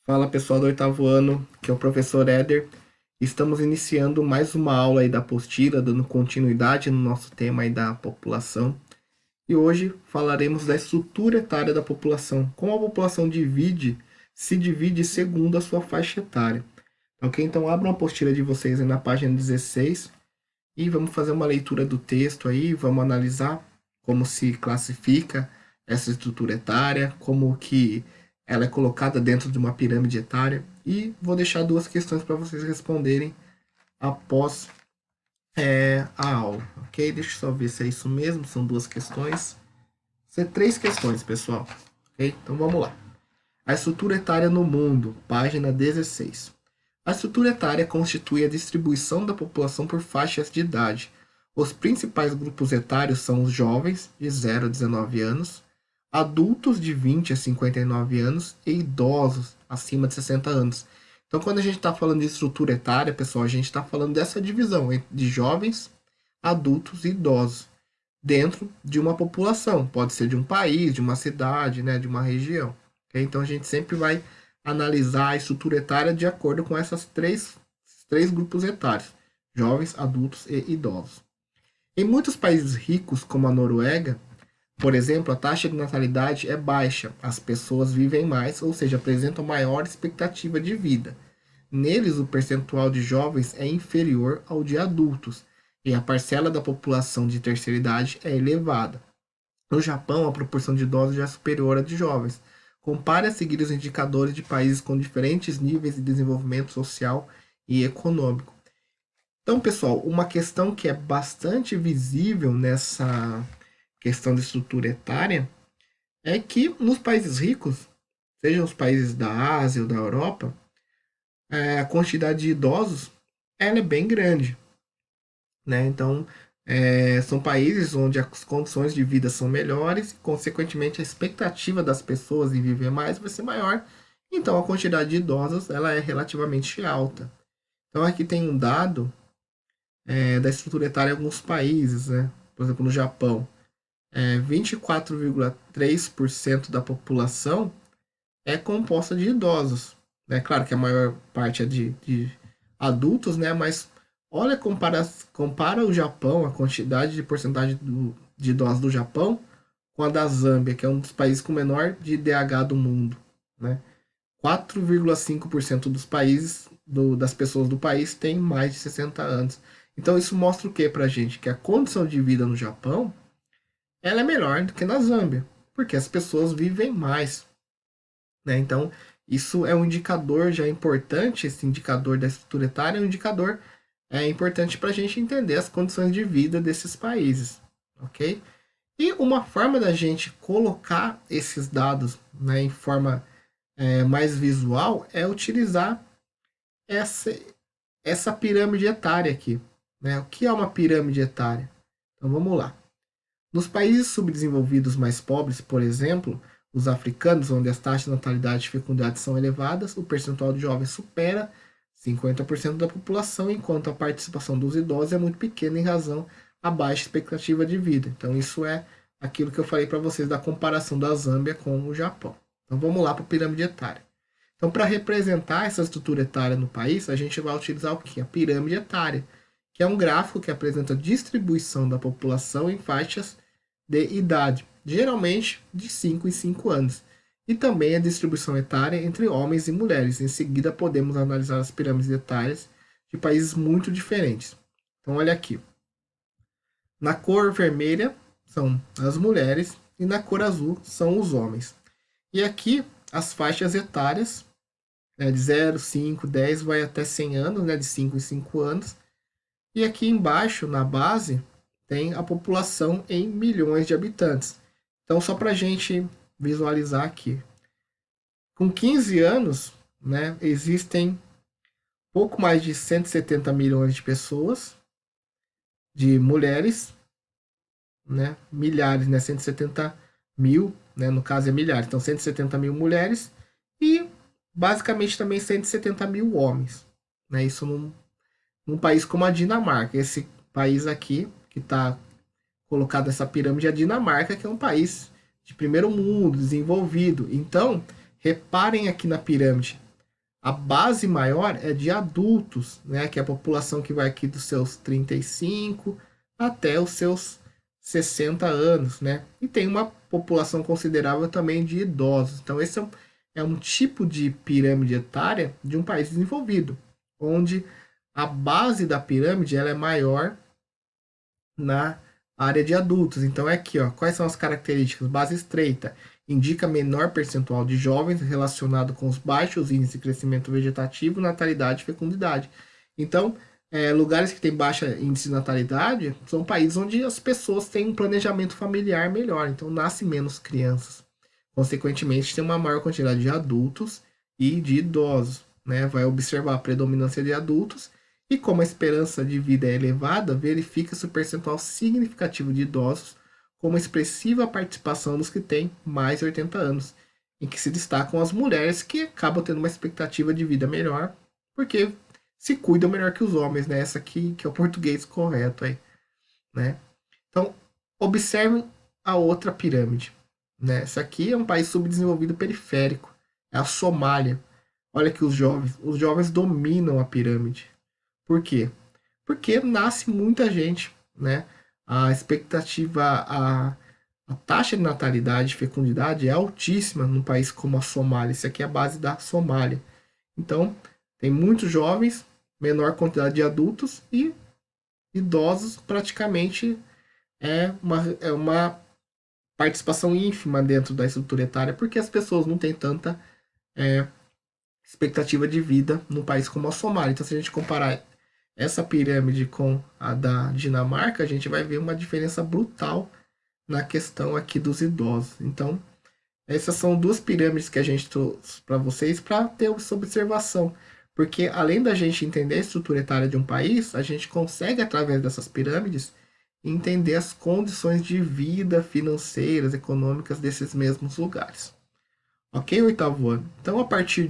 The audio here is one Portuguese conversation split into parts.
Fala pessoal do oitavo ano, que é o professor Éder. Estamos iniciando mais uma aula aí da apostila, dando continuidade no nosso tema aí da população. E hoje falaremos da estrutura etária da população, como a população se divide segundo a sua faixa etária. Ok? Então abra uma apostila de vocês aí na página 16 e vamos fazer uma leitura do texto aí, vamos analisar como se classifica essa estrutura etária, como que ela é colocada dentro de uma pirâmide etária e vou deixar duas questões para vocês responderem após a aula, ok? Deixa eu só ver se é isso mesmo, são duas questões. São três questões, pessoal, ok? Então vamos lá. A estrutura etária no mundo, página 16. A estrutura etária constitui a distribuição da população por faixas de idade. Os principais grupos etários são os jovens, de 0 a 19 anos, adultos de 20 a 59 anos e idosos acima de 60 anos. Então, quando a gente está falando de estrutura etária, pessoal, a gente está falando dessa divisão de jovens, adultos e idosos dentro de uma população. Pode ser de um país, de uma cidade, né, de uma região. Okay? Então a gente sempre vai analisar a estrutura etária de acordo com esses três grupos etários: jovens, adultos e idosos. Em muitos países ricos, como a Noruega, por exemplo, a taxa de natalidade é baixa, as pessoas vivem mais, ou seja, apresentam maior expectativa de vida. Neles, o percentual de jovens é inferior ao de adultos, e a parcela da população de terceira idade é elevada. No Japão, a proporção de idosos já é superior à de jovens. Compare a seguir os indicadores de países com diferentes níveis de desenvolvimento social e econômico. Então, pessoal, uma questão que é bastante visível nessa questão de estrutura etária é que nos países ricos, sejam os países da Ásia ou da Europa, a quantidade de idosos ela é bem grande, né? Então, são países onde as condições de vida são melhores e, consequentemente, a expectativa das pessoas em viver mais vai ser maior. Então, a quantidade de idosos ela é relativamente alta. Então, aqui tem um dado da estrutura etária em alguns países, né? Por exemplo, no Japão, 24,3% da população é composta de idosos. É claro que a maior parte é de adultos, né? Mas olha, compara o Japão, a quantidade de porcentagem de idosos do Japão com a da Zâmbia, que é um dos países com menor de IDH do mundo, né? 4,5% dos países, das pessoas do país têm mais de 60 anos. Então isso mostra o que pra gente? Que a condição de vida no Japão ela é melhor do que na Zâmbia, porque as pessoas vivem mais, né? Então, isso é um indicador já importante, esse indicador da estrutura etária é um indicador importante para a gente entender as condições de vida desses países, ok? E uma forma da gente colocar esses dados, né, em forma mais visual é utilizar essa, essa pirâmide etária aqui, né? O que é uma pirâmide etária? Então vamos lá. Nos países subdesenvolvidos mais pobres, por exemplo, os africanos, onde as taxas de natalidade e fecundidade são elevadas, o percentual de jovens supera 50% da população, enquanto a participação dos idosos é muito pequena em razão à baixa expectativa de vida. Então, isso é aquilo que eu falei para vocês da comparação da Zâmbia com o Japão. Então, vamos lá para a pirâmide etária. Então, para representar essa estrutura etária no país, a gente vai utilizar o que? A pirâmide etária, que é um gráfico que apresenta a distribuição da população em faixas de idade, geralmente de 5 em 5 anos, e também a distribuição etária entre homens e mulheres. Em seguida, podemos analisar as pirâmides etárias de países muito diferentes. Então, olha aqui. Na cor vermelha são as mulheres e na cor azul são os homens. E aqui as faixas etárias, né, de 0, 5, 10 vai até 100 anos, né, de 5 em 5 anos. E aqui embaixo, na base, tem a população em milhões de habitantes. Então, só para a gente visualizar aqui. Com 15 anos, né, existem pouco mais de 170 milhões de pessoas, de mulheres, né, milhares, né, 170 mil, né, no caso é milhares, então 170 mil mulheres e basicamente também 170 mil homens. Né, isso num país como a Dinamarca. Esse país aqui, que está colocado nessa pirâmide, é a Dinamarca, que é um país de primeiro mundo, desenvolvido. Então, reparem aqui na pirâmide. A base maior é de adultos, né, que é a população que vai aqui dos seus 35 até os seus 60 anos, né? E tem uma população considerável também de idosos. Então, esse é um tipo de pirâmide etária de um país desenvolvido, onde a base da pirâmide ela é maior na área de adultos. Então é aqui, ó, quais são as características? Base estreita indica menor percentual de jovens relacionado com os baixos índices de crescimento vegetativo, natalidade e fecundidade. Então, lugares que têm baixa índice de natalidade são países onde as pessoas têm um planejamento familiar melhor, então nasce menos crianças. Consequentemente, tem uma maior quantidade de adultos e de idosos, né? Vai observar a predominância de adultos e como a esperança de vida é elevada, verifica-se o percentual significativo de idosos, com uma expressiva participação dos que têm mais de 80 anos, em que se destacam as mulheres que acabam tendo uma expectativa de vida melhor, porque se cuidam melhor que os homens, né? Essa aqui que é o português correto aí, né? Então, observem a outra pirâmide, né? Essa aqui é um país subdesenvolvido periférico, é a Somália. Olha que os jovens dominam a pirâmide. Por quê? Porque nasce muita gente, né? A expectativa, a taxa de natalidade e fecundidade é altíssima num país como a Somália. Isso aqui é a base da Somália. Então, tem muitos jovens, menor quantidade de adultos e idosos praticamente é uma participação ínfima dentro da estrutura etária, porque as pessoas não têm tanta é, expectativa de vida num país como a Somália. Então, se a gente comparar essa pirâmide com a da Dinamarca, a gente vai ver uma diferença brutal na questão aqui dos idosos. Então, essas são duas pirâmides que a gente trouxe para vocês para ter essa observação. Porque além da gente entender a estrutura etária de um país, a gente consegue, através dessas pirâmides, entender as condições de vida financeiras, econômicas desses mesmos lugares. Ok, oitavo ano? Então, a partir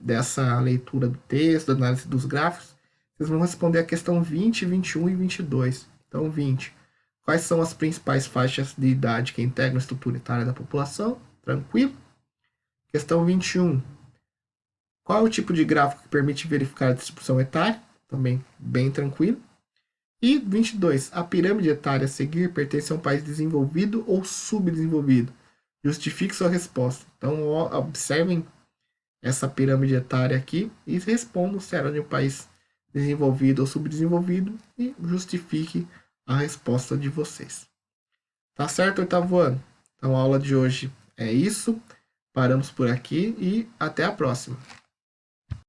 dessa leitura do texto, da análise dos gráficos, vocês vão responder a questão 20, 21 e 22. Então, 20. Quais são as principais faixas de idade que integram a estrutura etária da população? Tranquilo? Questão 21. Qual é o tipo de gráfico que permite verificar a distribuição etária? Também bem tranquilo. E 22. A pirâmide etária a seguir pertence a um país desenvolvido ou subdesenvolvido? Justifique sua resposta. Então, observem essa pirâmide etária aqui e respondam se era de um país desenvolvido ou subdesenvolvido e justifique a resposta de vocês. Tá certo, oitavo ano? Então a aula de hoje é isso. Paramos por aqui e até a próxima.